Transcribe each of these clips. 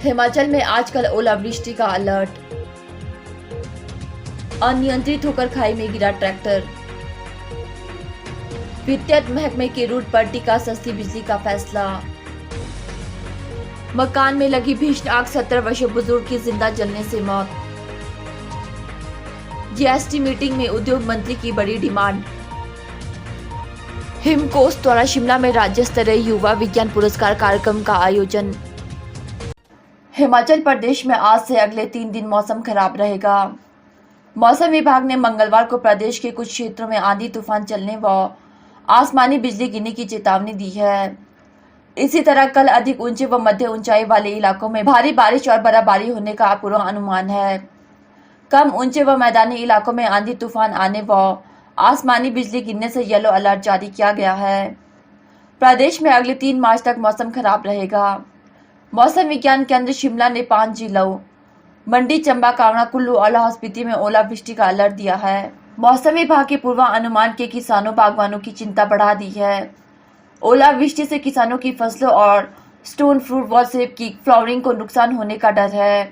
हिमाचल में आजकल ओलावृष्टि का अलर्ट। अनियंत्रित होकर खाई में गिरा ट्रैक्टर। विद्युत महकमे के रूट पर टिका सस्ती बिजली का फैसला। मकान में लगी भीषण आग, 17 वर्षीय बुजुर्ग की जिंदा जलने से मौत। जीएसटी मीटिंग में उद्योग मंत्री की बड़ी डिमांड। हिमकोस्ट द्वारा शिमला में राज्य स्तरीय युवा विज्ञान पुरस्कार कार्यक्रम का आयोजन। हिमाचल प्रदेश में आज से अगले 3 दिन मौसम खराब रहेगा। मौसम विभाग ने मंगलवार को प्रदेश के कुछ क्षेत्रों में आंधी तूफान चलने व आसमानी बिजली गिरने की चेतावनी दी है। इसी तरह कल अधिक ऊंचे व मध्य ऊंचाई वाले इलाकों में भारी बारिश और बर्फबारी होने का पूर्वानुमान है। कम ऊंचे व मैदानी इलाकों में आंधी तूफान आने व आसमानी बिजली गिरने से येलो अलर्ट जारी किया गया है। प्रदेश में अगले 3 मार्च तक मौसम खराब रहेगा। मौसम विज्ञान केंद्र शिमला ने 5 जिलों मंडी, चंबा, कांगड़ा, कुल्लू और लाहौल स्पीति में ओलावृष्टि का अलर्ट दिया है। मौसम विभाग के पूर्वानुमान के किसानों बागवानों की चिंता बढ़ा दी है। ओलावृष्टि से किसानों की फसलों और स्टोन फ्रूट व सेब की फ्लावरिंग को नुकसान होने का डर है।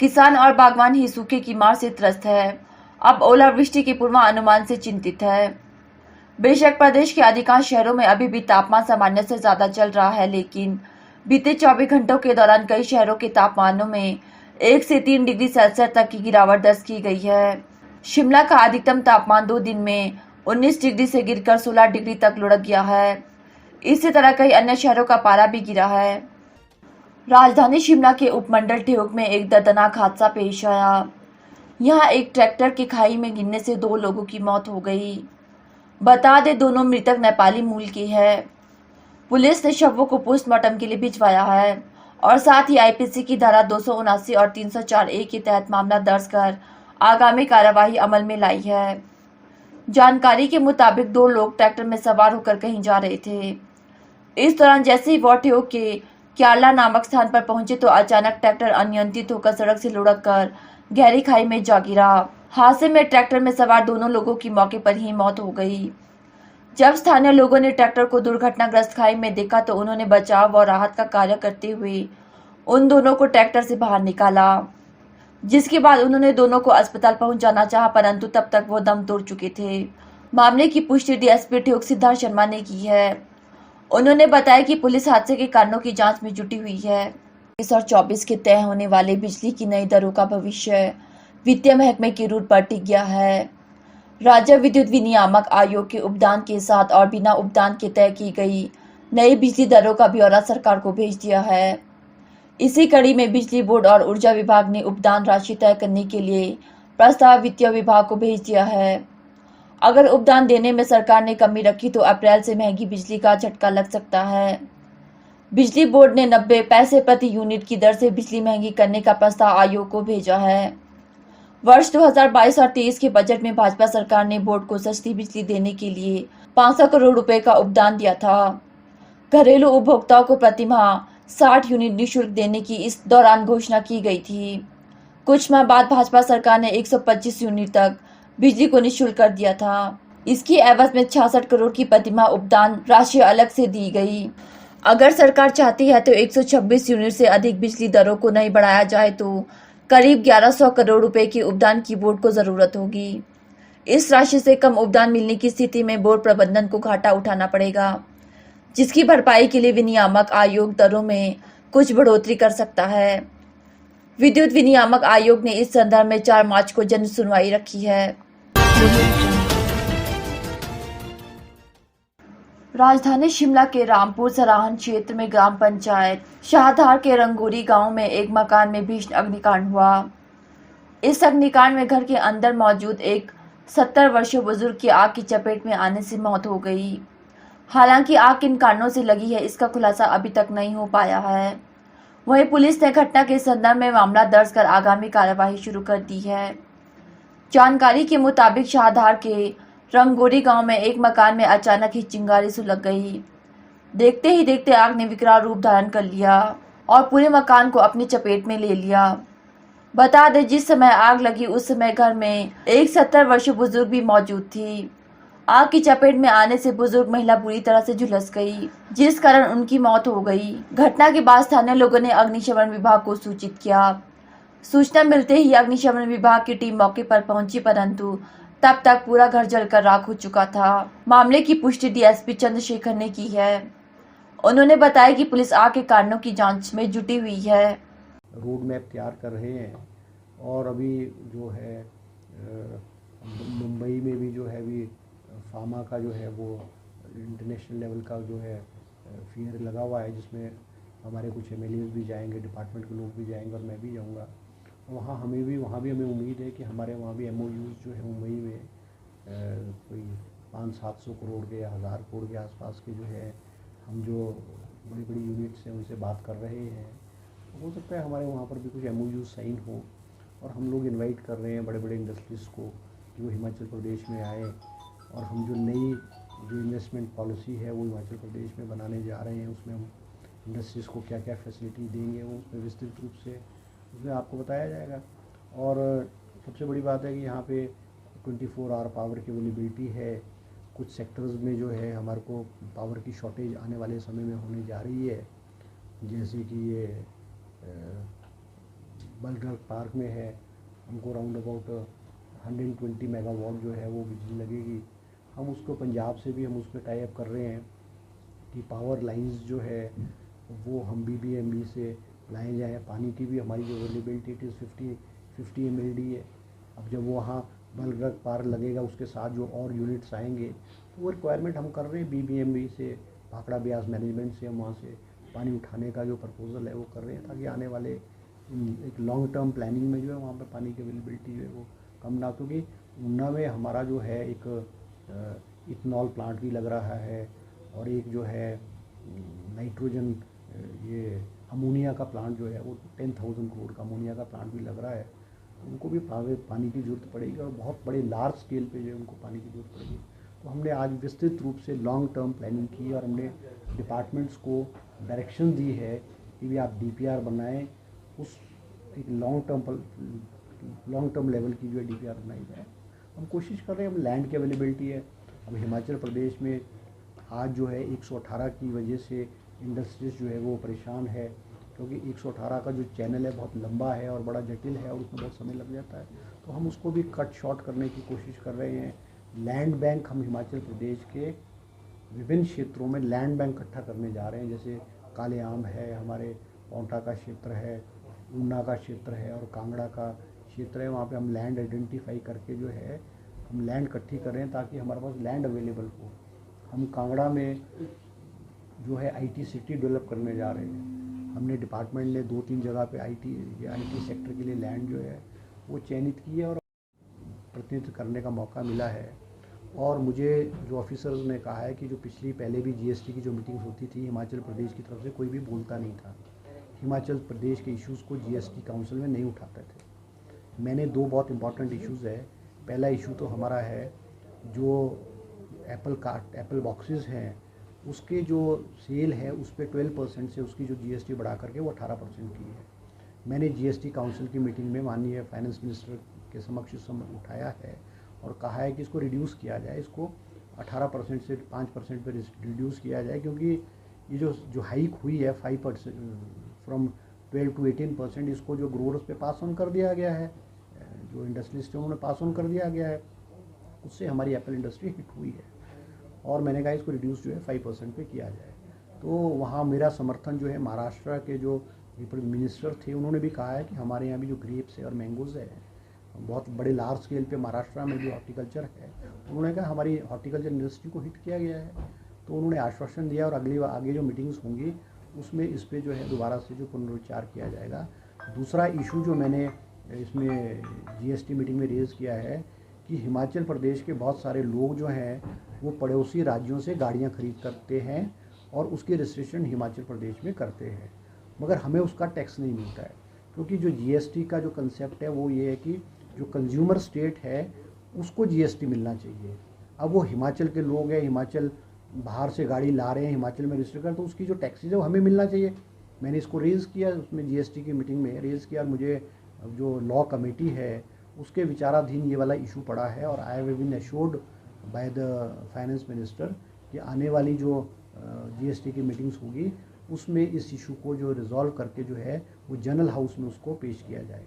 किसान और बागवान ही सूखे की मार से त्रस्त है। अब ओलावृष्टि के पूर्वानुमान से चिंतित है। बेशक प्रदेश के अधिकांश शहरों में अभी भी तापमान सामान्य से ज्यादा चल रहा है, लेकिन बीते 24 घंटों के दौरान कई शहरों के तापमानों में 1 से 3 डिग्री सेल्सियस तक की गिरावट दर्ज की गई है। शिमला का अधिकतम तापमान 2 दिन में 19 डिग्री से गिरकर 16 डिग्री तक लुढ़क गया है। इसी तरह कई अन्य शहरों का पारा भी गिरा है। राजधानी शिमला के उपमंडल ठियोग में एक दर्दनाक हादसा पेश आया। यहां एक ट्रैक्टर के खाई में गिरने से 2 लोगों की मौत हो गई। बता दें, दोनों मृतक नेपाली मूल के हैं। पुलिस ने शवों को पोस्टमार्टम के लिए भिजवाया है और साथ ही आईपीसी की धारा 279 और 304A के तहत मामला दर्ज कर आगामी कार्यवाही अमल में लाई है। जानकारी के मुताबिक 2 लोग ट्रैक्टर में सवार होकर कहीं जा रहे थे। इस दौरान जैसे ही वह ठियोग के क्यारला नामक स्थान पर पहुंचे तो अचानक ट्रैक्टर अनियंत्रित होकर सड़क से लुढ़क कर गहरी खाई में जा गिरा। हादसे में ट्रैक्टर में सवार दोनों लोगों की मौके पर ही मौत हो गई। जब स्थानीय लोगों ने ट्रैक्टर को दुर्घटनाग्रस्त खाई में देखा तो उन्होंने बचाव व राहत का कार्य करते हुए उन दोनों को ट्रैक्टर से बाहर निकाला, जिसके बाद उन्होंने दोनों को अस्पताल पहुंचाना चाहा, परंतु तब तक वो दम तोड़ चुके थे। मामले की पुष्टि डीएसपी ठियोग सिद्धार्थ शर्मा ने की है। उन्होंने बताया कि पुलिस हादसे के कारणों की जांच में जुटी हुई है। 2023 और 24 के तय होने वाले बिजली की नई दरों का भविष्य वित्तीय महकमे की रूट पर टिक गया है। राज्य विद्युत विनियामक आयोग के उपदान के साथ और बिना उपदान के तय की गई नई बिजली दरों का ब्यौरा सरकार को भेज दिया है। इसी कड़ी में बिजली बोर्ड और ऊर्जा विभाग ने उपदान राशि तय करने के लिए प्रस्ताव वित्तीय विभाग को भेज दिया है। अगर उपदान देने में सरकार ने कमी रखी तो अप्रैल से महंगी बिजली का झटका लग सकता है। बिजली बोर्ड ने 90 पैसे प्रति यूनिट की दर से बिजली महंगी करने का प्रस्ताव आयोग को भेजा है। वर्ष 2022 और 23 के बजट में भाजपा सरकार ने बोर्ड को सस्ती बिजली देने के लिए 500 करोड़ रुपए का उपदान दिया था। घरेलू उपभोक्ताओं को प्रतिमाह 60 यूनिट निःशुल्क देने की इस दौरान घोषणा की गई थी। कुछ माह बाद भाजपा सरकार ने 125 यूनिट तक बिजली को निःशुल्क कर दिया था। इसकी एवज में 66 करोड़ की प्रतिमाह उपदान राशि अलग से दी गई। अगर सरकार चाहती है तो 126 यूनिट से अधिक बिजली दरों को नहीं बढ़ाया जाए तो करीब 1100 करोड़ रुपए के उपदान की बोर्ड को जरूरत होगी। इस राशि से कम उपदान मिलने की स्थिति में बोर्ड प्रबंधन को घाटा उठाना पड़ेगा, जिसकी भरपाई के लिए विनियामक आयोग दरों में कुछ बढ़ोतरी कर सकता है। विद्युत विनियामक आयोग ने इस संदर्भ में 4 मार्च को जन सुनवाई रखी है। राजधानी शिमला के रामपुर सराहन क्षेत्र में ग्राम पंचायत शाहधार के रंगोरी गांव में एक मकान में भीषण अग्निकांड हुआ। इस अग्निकांड में घर के अंदर मौजूद एक 70 वर्षीय बुजुर्ग की आग की चपेट में आने से मौत हो गई। हालांकि आग किन कारणों से लगी है इसका खुलासा अभी तक नहीं हो पाया है। वहीं पुलिस ने घटना के संदर्भ में मामला दर्ज कर आगामी कार्यवाही शुरू कर दी है। जानकारी के मुताबिक शाहधार के रंगोरी गांव में एक मकान में अचानक ही चिंगारी सुलग गई। देखते ही देखते आग ने विकराल रूप धारण कर लिया और पूरे मकान को अपनी चपेट में ले लिया। बता दें, जिस समय आग लगी उस समय घर में एक 70 वर्षीय बुजुर्ग भी मौजूद थी। आग की चपेट में आने से बुजुर्ग महिला बुरी तरह से झुलस गई, जिस कारण उनकी मौत हो गई। घटना के बाद स्थानीय लोगों ने अग्निशमन विभाग को सूचित किया। सूचना मिलते ही अग्निशमन विभाग की टीम मौके पर पहुंची, परंतु तब तक पूरा घर जलकर राख हो चुका था। मामले की पुष्टि डीएसपी चंद्रशेखर ने की है। उन्होंने बताया कि पुलिस आग के कारणों की जांच में जुटी हुई है। रोड मैप तैयार कर रहे हैं और अभी जो है मुंबई में भी जो है अभी फार्मा का जो है वो इंटरनेशनल लेवल का जो है फेयर लगा हुआ है, जिसमें हमारे कुछ एमएलएज भी जाएंगे, डिपार्टमेंट के लोग भी जाएंगे और मैं भी जाऊंगा। वहाँ हमें उम्मीद है कि हमारे वहाँ भी एमओयूज जो है मुंबई में कोई 500-700 करोड़ के या 1000 करोड़ के आसपास के जो है हम जो बड़ी बड़ी यूनिट्स हैं उनसे बात कर रहे हैं। हो सकता है हमारे वहाँ पर भी कुछ एमओयू साइन हो और हम लोग इनवाइट कर रहे हैं बड़े बड़े इंडस्ट्रीज़ को कि वो हिमाचल प्रदेश में आए और हम जो नई जो इन्वेस्टमेंट पॉलिसी है वो हिमाचल प्रदेश में बनाने जा रहे हैं, उसमें हम इंडस्ट्रीज़ को क्या क्या फैसिलिटी देंगे वो उसमें विस्तृत रूप से उसमें आपको बताया जाएगा। और सबसे बड़ी बात है कि यहाँ पे 24 आवर पावर की अवेलेबिलिटी है। कुछ सेक्टर्स में जो है हमारे को पावर की शॉर्टेज आने वाले समय में होने जा रही है, जैसे कि ये बलगढ़ पार्क में है, हमको राउंड अबाउट 120 मेगावाट जो है वो बिजली लगेगी। हम उसको पंजाब से भी हम उस पर टाई अप कर रहे हैं कि पावर लाइंस जो है वो हम BBMB से लाए जाएँ। पानी की भी हमारी जो अवेलेबिलिटी इट इज़ 50 MLD है। अब जब वो वहाँ बलगढ़ पार्क लगेगा उसके साथ जो और यूनिट्स आएंगे तो वो रिक्वायरमेंट हम कर रहे हैं BBMB से, भाखड़ा ब्यास मैनेजमेंट से हम वहाँ से पानी उठाने का जो प्रपोजल है वो कर रहे हैं, ताकि आने वाले एक लॉन्ग टर्म प्लानिंग में जो है वहाँ पर पानी की अवेलेबिलिटी जो है वो कम ना, क्योंकि ऊना में हमारा जो है एक इथनॉल प्लांट भी लग रहा है और एक जो है नाइट्रोजन ये अमोनिया का प्लांट जो है वो 10,000 करोड़ का अमोनिया का प्लांट भी लग रहा है। उनको भी पानी की ज़रूरत पड़ेगी और बहुत बड़े लार्ज स्केल पे जो है उनको पानी की ज़रूरत पड़ेगी। तो हमने आज विस्तृत रूप से लॉन्ग टर्म प्लानिंग की और हमने डिपार्टमेंट्स को डायरेक्शन दी है कि भी आप DPR बनाएं, उस एक लॉन्ग टर्म लेवल की जो है DPR बनाई जाए। हम कोशिश कर रहे हैं, हम लैंड की अवेलेबिलिटी है। अब हिमाचल प्रदेश में आज जो है 118 की वजह से इंडस्ट्रीज जो है वो परेशान है, क्योंकि 118 का जो चैनल है बहुत लंबा है और बड़ा जटिल है और उसमें बहुत समय लग जाता है। तो हम उसको भी कट शॉर्ट करने की कोशिश कर रहे हैं। लैंड बैंक हम हिमाचल प्रदेश के विभिन्न क्षेत्रों में लैंड बैंक इकट्ठा करने जा रहे हैं, जैसे कालेआम है, हमारे पौंटा का क्षेत्र है, ऊना का क्षेत्र है और कांगड़ा का क्षेत्र है। वहाँ पे हम लैंड आइडेंटिफाई करके जो है हम लैंड इकट्ठी कर रहे हैं ताकि हमारे पास लैंड अवेलेबल हो। हम कांगड़ा में जो है IT सिटी डेवलप करने जा रहे हैं। हमने डिपार्टमेंट ने 2-3 जगह पे IT सेक्टर के लिए लैंड जो है वो चयनित की है और प्रतिनिधित्व करने का मौका मिला है। और मुझे जो ऑफिसर्स ने कहा है कि जो पहले भी GST की जो मीटिंग्स होती थी, हिमाचल प्रदेश की तरफ से कोई भी बोलता नहीं था, हिमाचल प्रदेश के इश्यूज़ को GST काउंसिल में नहीं उठाते थे। मैंने 2 बहुत इंपॉर्टेंट इश्यूज़ है। पहला इशू तो हमारा है जो एप्पल बॉक्सेस हैं उसके जो सेल है उस पर 12% से उसकी जो GST बढ़ा करके वो 18% की है। मैंने GST काउंसिल की मीटिंग में माननीय फाइनेंस मिनिस्टर के समक्ष इस समय उठाया है और कहा है कि इसको रिड्यूस किया जाए, इसको 18% से 5% पर रिड्यूस किया जाए, क्योंकि ये जो हाइक हुई है 5% फ्रॉम 12 to 18%, इसको जो ग्रोअर्स पे पास ऑन कर दिया गया है, जो इंडस्ट्रियलिस्ट है उन्होंने पास ऑन कर दिया गया है, उससे हमारी एप्पल इंडस्ट्री हिट हुई है। और मैंने कहा इसको रिड्यूस जो है 5% पे किया जाए। तो वहाँ मेरा समर्थन जो है महाराष्ट्र के जो मिनिस्टर थे उन्होंने भी कहा है कि हमारे यहाँ भी जो ग्रेप्स है और मैंगोज़ है बहुत बड़े लार्ज स्केल पे महाराष्ट्र में जो हॉर्टिकल्चर है, उन्होंने कहा हमारी हॉर्टिकल्चर इंडस्ट्री को हिट किया गया है। तो उन्होंने आश्वासन दिया और आगे जो मीटिंग्स होंगी उसमें इस पर जो है दोबारा से जो पुनरुच्चार किया जाएगा। दूसरा इशू जो मैंने इसमें GST मीटिंग में रेज़ किया है कि हिमाचल प्रदेश के बहुत सारे लोग जो हैं वो पड़ोसी राज्यों से गाड़ियां खरीद करते हैं और उसके रजिस्ट्रेशन हिमाचल प्रदेश में करते हैं, मगर हमें उसका टैक्स नहीं मिलता है, क्योंकि जो GST का जो कंसेप्ट है वो ये है कि जो कंज्यूमर स्टेट है उसको GST मिलना चाहिए। अब वो हिमाचल के लोग हैं, हिमाचल बाहर से गाड़ी ला रहे हैं, हिमाचल में रजिस्टर कर, तो उसकी जो टैक्सेज है वो हमें मिलना चाहिए। मैंने इसको रेज़ किया, उसमें GST की मीटिंग में रेज़ किया और मुझे जो लॉ कमेटी है उसके विचाराधीन ये वाला इशू पड़ा है और I have been assured by the finance minister कि आने वाली जो जीएसटी की मीटिंग्स होगी उसमें इस इशू को जो रिजॉल्व करके जो है वो जनरल हाउस में उसको पेश किया जाए।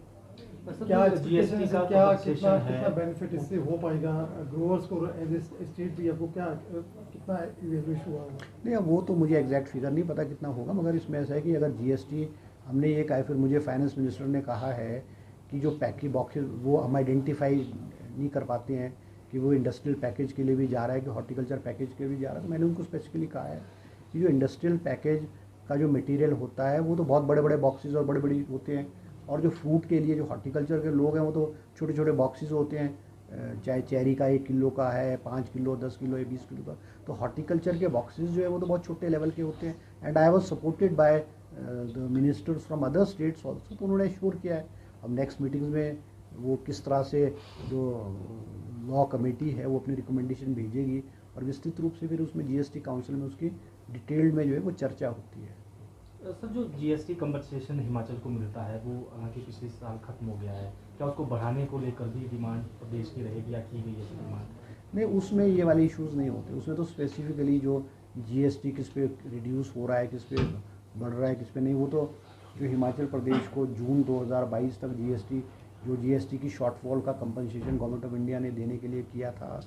क्या जीएसटी का क्या कंपनसेशन कितना है बेनिफिट इससे हो पाएगा ग्रोअर्स को एज स्टेट भी आपको क्या कितना इवैल्यूएशन हुआ होगा? नहीं, अब वो तो मुझे एग्जैक्ट फिगर नहीं पता कितना होगा, मगर इसमें ऐसा है कि अगर जीएसटी हमने ये कहा है, फिर मुझे फाइनेंस मिनिस्टर ने कहा है कि जो पैकेज बॉक्सेस वो हम आइडेंटिफाई नहीं कर पाते हैं कि वो इंडस्ट्रियल पैकेज के लिए भी जा रहा है कि हॉर्टिकल्चर पैकेज के लिए भी जा रहा है। तो मैंने उनको स्पेसिफिकली कहा है कि जो इंडस्ट्रियल पैकेज का जो मटेरियल होता है वो तो बहुत बड़े बड़े बॉक्सेस और बड़े बड़ी होते हैं, और जो फ्रूट के लिए जो हॉर्टिकल्चर के लोग हैं वो तो छोटे छोटे बॉक्सेस होते हैं, चाहे चेरी का 1 किलो का है, 5 किलो, 10 किलो या 20 किलो का। तो हॉर्टिकल्चर के बॉक्सेस जो है वो तो बहुत छोटे लेवल के होते हैं। And I was supported by the ministers from other states also. तो उन्होंने एश्योर किया है। अब नेक्स्ट मीटिंग्स में वो किस तरह से जो लॉ कमेटी है वो अपनी रिकमेंडेशन भेजेगी और विस्तृत रूप से फिर उसमें जीएसटी काउंसिल में उसकी डिटेल्ड में जो है वो चर्चा होती है। सर, जो जीएसटी कंपनसेशन हिमाचल को मिलता है वो हालांकि पिछले साल खत्म हो गया है, क्या उसको बढ़ाने को लेकर भी डिमांड प्रदेश की रहेगी या की गई है डिमांड? नहीं, उसमें ये वाले इश्यूज़ नहीं होते। उसमें तो स्पेसिफिकली जो जीएसटी किस पे रिड्यूस हो रहा है, किस पे बढ़ रहा है, किस पे नहीं, वो तो जो हिमाचल प्रदेश को जून 2022 तक जीएसटी की शॉर्टफॉल का कंपनसेशन गवर्नमेंट ऑफ इंडिया ने देने के लिए किया था,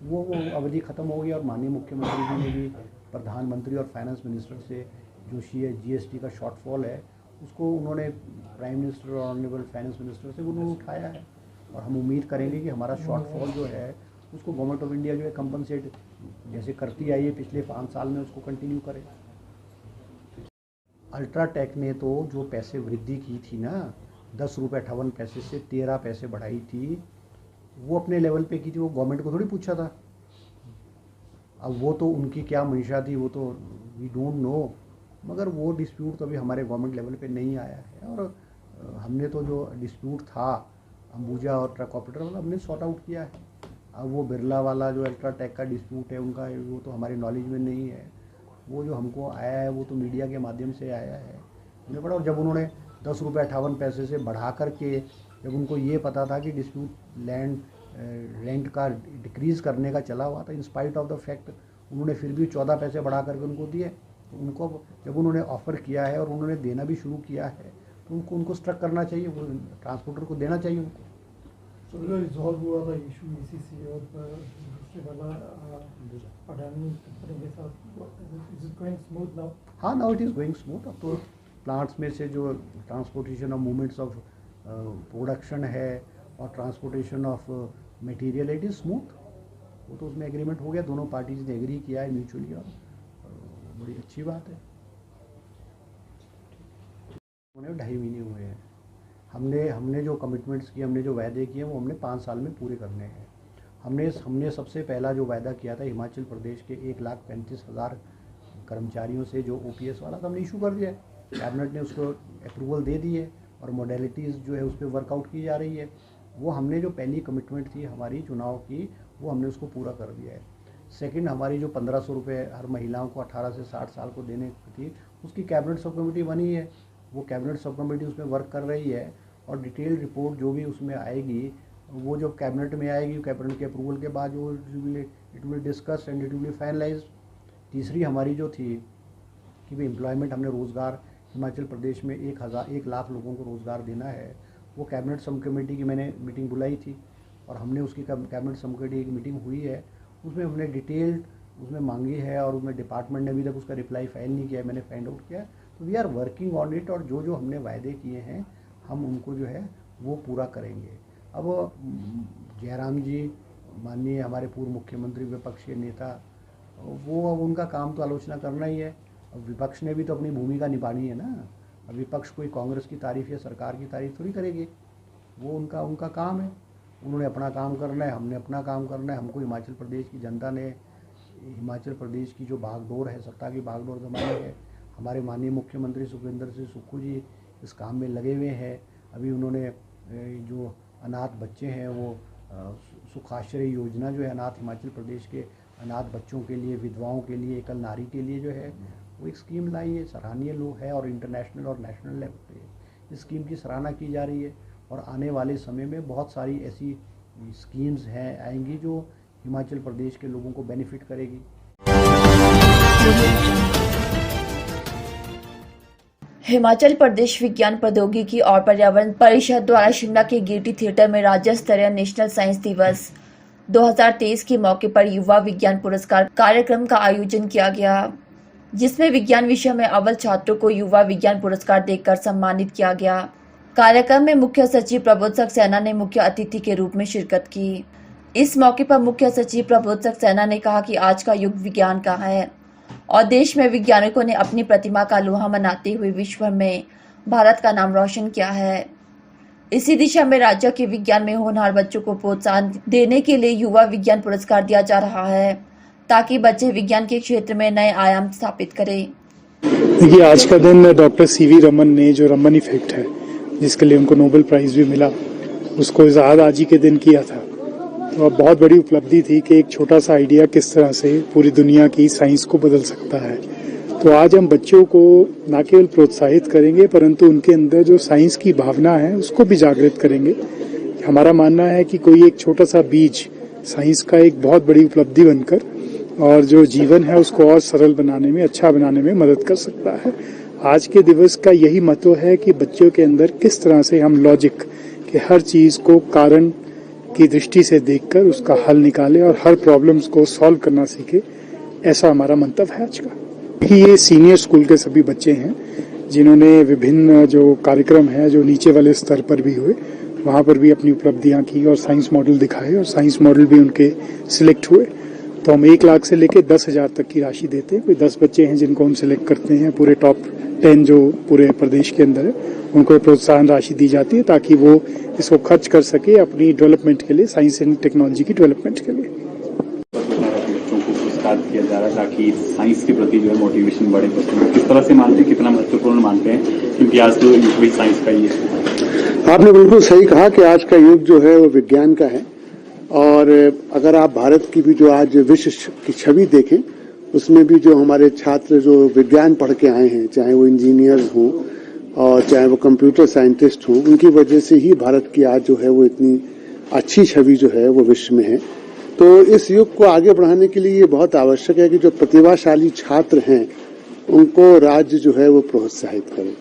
वो अवधि ख़त्म हो गई। और माननीय मुख्यमंत्री जी ने भी प्रधानमंत्री और फाइनेंस मिनिस्टर से जो जीएसटी का शॉर्टफॉल है उसको उन्होंने प्राइम मिनिस्टर और ऑनरेबल फाइनेंस मिनिस्टर से उन्होंने उठाया है। और हम उम्मीद करेंगे कि हमारा शॉर्टफॉल जो है उसको गवर्नमेंट ऑफ इंडिया जो है कंपनसेट जैसे करती आई है पिछले 5 साल में उसको कंटिन्यू करे। अल्ट्राटेक ने तो जो पैसे वृद्धि की थी ना, 10 रुपये 58 पैसे से 13 पैसे बढ़ाई थी, वो अपने लेवल पे की थी। वो गवर्नमेंट को थोड़ी पूछा था। अब वो तो उनकी क्या मंशा थी वो तो वी डोंट नो, मगर वो डिस्प्यूट तो अभी हमारे गवर्नमेंट लेवल पे नहीं आया है। और हमने तो जो डिस्प्यूट था अंबुजा और ट्रक ऑपरेटर वाला हमने सॉर्ट आउट किया है। अब वो बिरला वाला जो अल्ट्राटेक का डिस्प्यूट है उनका, वो तो हमारी नॉलेज में नहीं है। वो जो हमको आया है वो तो मीडिया के माध्यम से आया है उन्हें पड़ा। और जब उन्होंने 10 रुपये 58 पैसे से बढ़ा करके, जब उनको ये पता था कि डिस्प्यूट लैंड रेंट का डिक्रीज़ करने का चला हुआ था, in spite of the fact उन्होंने फिर भी 14 पैसे बढ़ा करके उनको दिए। तो उनको जब उन्होंने ऑफ़र किया है और उन्होंने देना भी शुरू किया है तो उनको स्ट्रक करना चाहिए, वो ट्रांसपोर्टर को देना चाहिए उनको। तो रिजॉल्व हुआ था इशू ईसीसी और दूसरे वाला अडानी कंपनी के साथ, is it going smooth now? हाँ, now it is going smooth. अब तो प्लांट्स में से जो transportation of movements of production है और transportation of material, it is smooth. वो तो उसमें एग्रीमेंट हो गया, दोनों पार्टीज ने एग्री किया है म्यूचुअली, और बड़ी अच्छी बात है। उन्हें 2.5 महीने हुए हैं। हमने जो कमिटमेंट्स किए, हमने जो वायदे किए वो हमने 5 साल में पूरे करने हैं। हमने सबसे पहला जो वायदा किया था हिमाचल प्रदेश के 1,35,000 कर्मचारियों से, जो ओपीएस वाला था, हमने इशू कर दिया है। कैबिनेट ने उसको अप्रूवल दे दी है और मॉडलिटीज़ जो है उस पर वर्कआउट की जा रही है। वो हमने जो पहली कमिटमेंट थी हमारी चुनाव की, वो हमने उसको पूरा कर दिया है। सेकंड, हमारी जो 1500 रुपये हर महिलाओं को 18 से 60 साल को देने थी, उसकी कैबिनेट सब कमेटी बनी है। वो कैबिनेट सब कमेटी उसमें वर्क कर रही है और डिटेल रिपोर्ट जो भी उसमें आएगी, वो जो कैबिनेट में आएगी, कैबिनेट के अप्रूवल के बाद जो it will discuss and it will be finalize. तीसरी हमारी जो थी कि भाई एम्प्लॉयमेंट, हमने रोज़गार हिमाचल प्रदेश में 1 लाख लोगों को रोज़गार देना है। वो कैबिनेट सब कमेटी की मैंने मीटिंग बुलाई थी और हमने उसकी कैबिनेट सब कमेटी की मीटिंग हुई है। उसमें हमने डिटेल्ड उसमें मांगी है और उसमें डिपार्टमेंट ने अभी तक उसका रिप्लाई फाइल नहीं किया है, मैंने फाइंड आउट किया। तो we are working on it, और जो जो हमने वायदे किए हैं हम उनको जो है वो पूरा करेंगे। अब जयराम जी माननीय हमारे पूर्व मुख्यमंत्री, विपक्ष के नेता, वो अब उनका काम तो आलोचना करना ही है। अब विपक्ष ने भी तो अपनी भूमिका निभानी है ना। अब विपक्ष कोई कांग्रेस की तारीफ़ या सरकार की तारीफ़ थोड़ी करेगी, वो उनका काम है। उन्होंने अपना काम करना है, हमने अपना काम करना है। हमको हिमाचल प्रदेश की जनता ने, हिमाचल प्रदेश की जो भागदौड़ है, सत्ता की भागदौड़ जमानी है। हमारे माननीय मुख्यमंत्री सुखविंदर सिंह सुक्खू जी इस काम में लगे हुए हैं। अभी उन्होंने जो अनाथ बच्चे हैं वो सुखाश्रय योजना जो है अनाथ हिमाचल प्रदेश के अनाथ बच्चों के लिए, विधवाओं के लिए, एकल नारी के लिए जो है वो एक स्कीम लाई है। सराहनीय लोग है और इंटरनेशनल और नेशनल लेवल पे इस स्कीम की सराहना की जा रही है। और आने वाले समय में बहुत सारी ऐसी स्कीम्स हैं आएंगी जो हिमाचल प्रदेश के लोगों को बेनिफिट करेगी। हिमाचल प्रदेश विज्ञान प्रौद्योगिकी और पर्यावरण परिषद द्वारा शिमला के गेयटी थिएटर में राज्य स्तरीय नेशनल साइंस दिवस 2023 के मौके पर युवा विज्ञान पुरस्कार कार्यक्रम का आयोजन किया गया, जिसमें विज्ञान विषय में अव्वल छात्रों को युवा विज्ञान पुरस्कार देकर सम्मानित किया गया। कार्यक्रम में मुख्य सचिव प्रबोध सक्सेना ने मुख्य अतिथि के रूप में शिरकत की। इस मौके पर मुख्य सचिव प्रबोध सक्सेना ने कहा कि आज का युग विज्ञान का है और देश में वैज्ञानिकों ने अपनी प्रतिमा का लोहा मनाते हुए विश्व भर में भारत का नाम रोशन किया है। इसी दिशा में राज्य के विज्ञान में होनहार बच्चों को प्रोत्साहन देने के लिए युवा विज्ञान पुरस्कार दिया जा रहा है, ताकि बच्चे विज्ञान के क्षेत्र में नए आयाम स्थापित करें। देखिए, आज का दिन डॉक्टर सीवी रमन ने जो रमन इफेक्ट है, जिसके लिए उनको नोबेल प्राइज भी मिला, उसको इज़हार आज ही के दिन किया था। तो अब बहुत बड़ी उपलब्धि थी कि एक छोटा सा आइडिया किस तरह से पूरी दुनिया की साइंस को बदल सकता है। तो आज हम बच्चों को न केवल प्रोत्साहित करेंगे, परंतु उनके अंदर जो साइंस की भावना है उसको भी जागृत करेंगे। हमारा मानना है कि कोई एक छोटा सा बीज साइंस का एक बहुत बड़ी उपलब्धि बनकर और जो जीवन है उसको और सरल बनाने में, अच्छा बनाने में मदद कर सकता है। आज के दिवस का यही महत्व है कि बच्चों के अंदर किस तरह से हम लॉजिक के हर चीज को कारण की दृष्टि से देखकर उसका हल निकाले और हर प्रॉब्लम्स को सॉल्व करना सीखे। ऐसा हमारा मंतव्य है आज का। ये सीनियर स्कूल के सभी बच्चे हैं जिन्होंने विभिन्न जो कार्यक्रम है जो नीचे वाले स्तर पर भी हुए, वहाँ पर भी अपनी उपलब्धियाँ की और साइंस मॉडल दिखाए और साइंस मॉडल भी उनके सिलेक्ट हुए। तो हम 1 लाख से लेकर 10,000 तक की राशि देते हैं। कोई 10 बच्चे हैं जिनको हम सिलेक्ट करते हैं, पूरे टॉप 10 जो पूरे प्रदेश के अंदर है, उनको प्रोत्साहन राशि दी जाती है ताकि वो इसको खर्च कर सके अपनी डेवलपमेंट के लिए, साइंस एंड टेक्नोलॉजी की डेवलपमेंट के लिए। बच्चों को पुरस्कार किया जा रहा है ताकि साइंस के प्रति जो है मोटिवेशन बढ़े बच्चों को। किस तरह से मानते हैं, कितना महत्वपूर्ण मानते हैं, क्योंकि आज तो युग भी साइंस का ही है। आपने बिल्कुल सही कहा कि आज का युग जो है वो विज्ञान का है। और अगर आप भारत की भी जो आज विश्व की छवि देखें, उसमें भी जो हमारे छात्र जो विज्ञान पढ़ के आए हैं, चाहे वो इंजीनियर्स हों और चाहे वो कंप्यूटर साइंटिस्ट हों, उनकी वजह से ही भारत की आज जो है वो इतनी अच्छी छवि जो है वो विश्व में है। तो इस युग को आगे बढ़ाने के लिए ये बहुत आवश्यक है कि जो प्रतिभाशाली छात्र हैं उनको राज्य जो है वो प्रोत्साहित करे।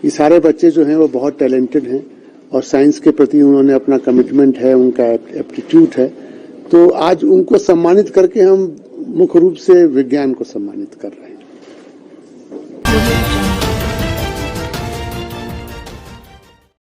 ये सारे बच्चे जो हैं वो बहुत टैलेंटेड हैं और साइंस के प्रति उन्होंने अपना कमिटमेंट है, उनका एप्टीट्यूड है। तो आज उनको सम्मानित करके हम मुख्य रूप से विज्ञान को सम्मानित कर रहे हैं।